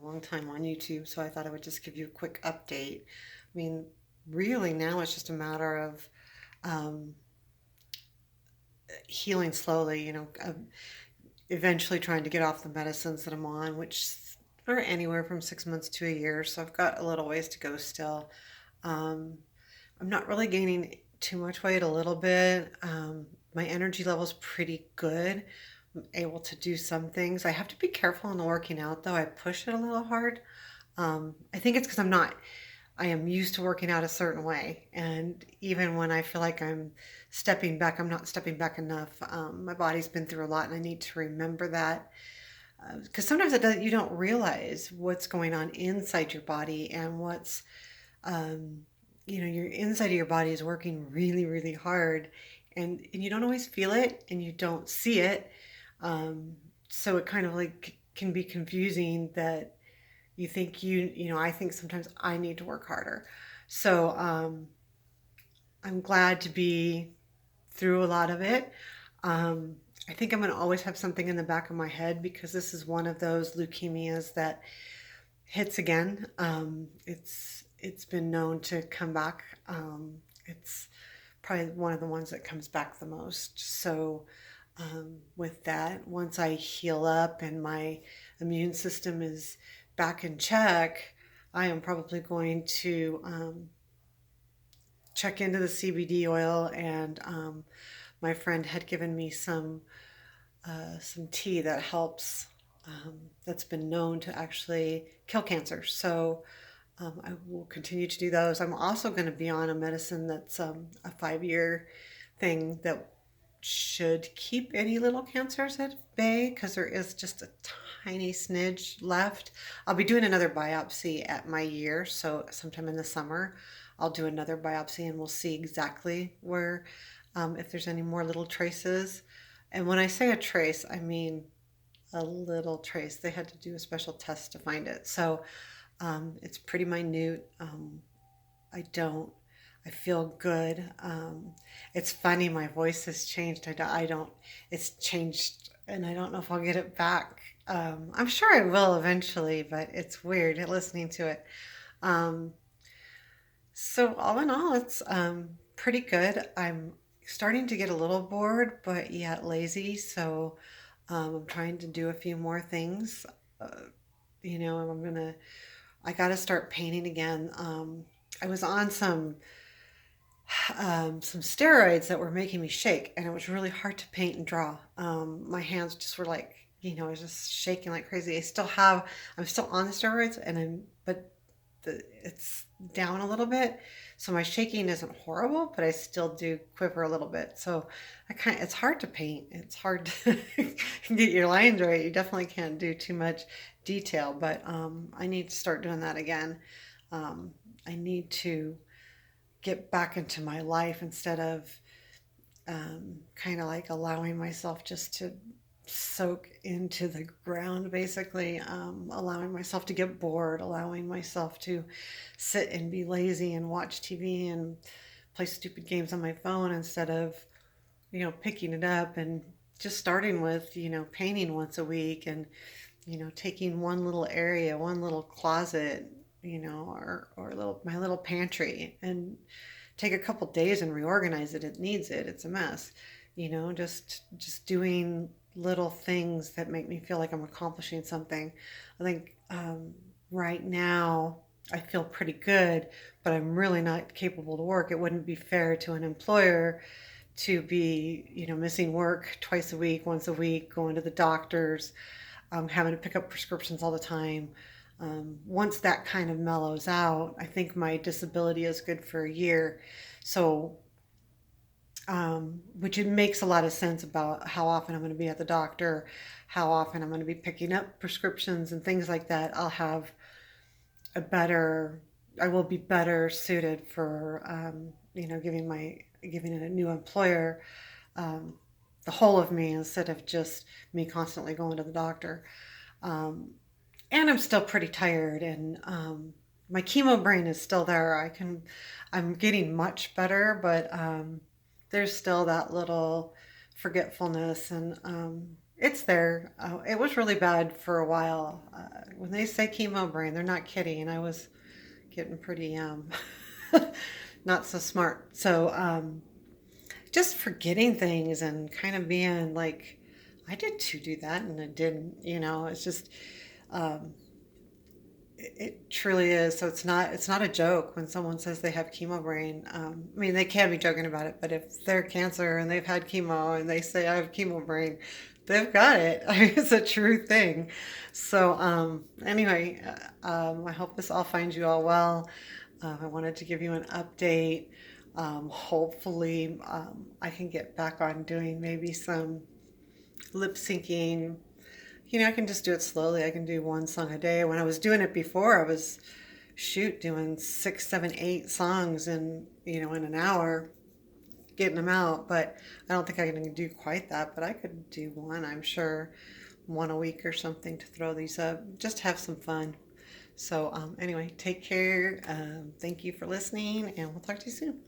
long time on YouTube, so I thought I would just give you a quick update. I mean, really now it's just a matter of um, healing slowly, eventually trying to get off the medicines that I'm on, which are anywhere from 6 months to a year. So I've got a little ways to go still. Um, I'm not really gaining too much weight, a little bit. My energy level's pretty good. I'm able to do some things. I have to be careful in the working out, though. I push it a little hard. I think it's because I am used to working out a certain way. And even when I feel like I'm stepping back, I'm not stepping back enough. My body's been through a lot, and I need to remember that. Because sometimes you don't realize what's going on inside your body and um, your inside of your body is working really, really hard. And you don't always feel it and you don't see it. Um, so it kind of like can be confusing that you think I think sometimes I need to work harder. So I'm glad to be through a lot of it. Um, I think I'm going to always have something in the back of my head because this is one of those leukemias that hits again. It's been known to come back. It's probably one of the ones that comes back the most. So with that, once I heal up and my immune system is back in check, I am probably going to check into the CBD oil. And my friend had given me some tea that helps. That's been known to actually kill cancer. So I will continue to do those. I'm also going to be on a medicine that's a 5-year thing that should keep any little cancers at bay because there is just a tiny smidge left. I'll be doing another biopsy at my year, so sometime in the summer, I'll do another biopsy and we'll see exactly where, if there's any more little traces. And when I say a trace, I mean a little trace. They had to do a special test to find it. So it's pretty minute. I don't, I feel good. It's funny, my voice has changed. I don't, it's changed and I don't know if I'll get it back. I'm sure I will eventually, but it's weird listening to it. Um, so all in all, it's pretty good. I'm starting to get a little bored, but yet lazy. So I'm trying to do a few more things. Uh, and I got to start painting again. I was on some steroids that were making me shake, and it was really hard to paint and draw. My hands just were like, I was just shaking like crazy. I'm still on the steroids, but it's down a little bit, so my shaking isn't horrible, but I still do quiver a little bit. So it's hard to paint. It's hard to get your lines right. You definitely can't do too much detail, but I need to start doing that again. Um, I need to get back into my life instead of kind of like allowing myself just to soak into the ground, basically, allowing myself to get bored, allowing myself to sit and be lazy and watch TV and play stupid games on my phone instead of, picking it up and just starting with, painting once a week and, taking one little area, one little closet, or my little pantry and take a couple days and reorganize it. It needs it. It's a mess. Just doing little things that make me feel like I'm accomplishing something. I think right now I feel pretty good, but I'm really not capable to work. It wouldn't be fair to an employer to be, missing work twice a week, once a week, going to the doctors, having to pick up prescriptions all the time. Once that kind of mellows out, I think my disability is good for a year. So, which it makes a lot of sense about how often I'm going to be at the doctor, how often I'm going to be picking up prescriptions and things like that. A better, I will be better suited for, giving a new employer, um, the whole of me instead of just me constantly going to the doctor. Um, and I'm still pretty tired, and my chemo brain is still there. I'm getting much better, but there's still that little forgetfulness, and It's there. It was really bad for a while. When they say chemo brain, they're not kidding. And I was getting pretty not so smart. So just forgetting things and kind of being like, I did to do that and I didn't. It's just um, it truly is. So it's not a joke when someone says they have chemo brain. I mean, they can be joking about it, but if they're cancer and they've had chemo and they say I have chemo brain, they've got it. I mean, it's a true thing. So anyway, I hope this all finds you all well. I wanted to give you an update. Hopefully, I can get back on doing maybe some lip syncing. I can just do it slowly. I can do one song a day. When I was doing it before, I was doing six, seven, 8 songs in an hour, getting them out. But I don't think I can do quite that. But I could do one, I'm sure, one a week or something to throw these up. Just have some fun. So anyway, take care. Thank you for listening, and we'll talk to you soon.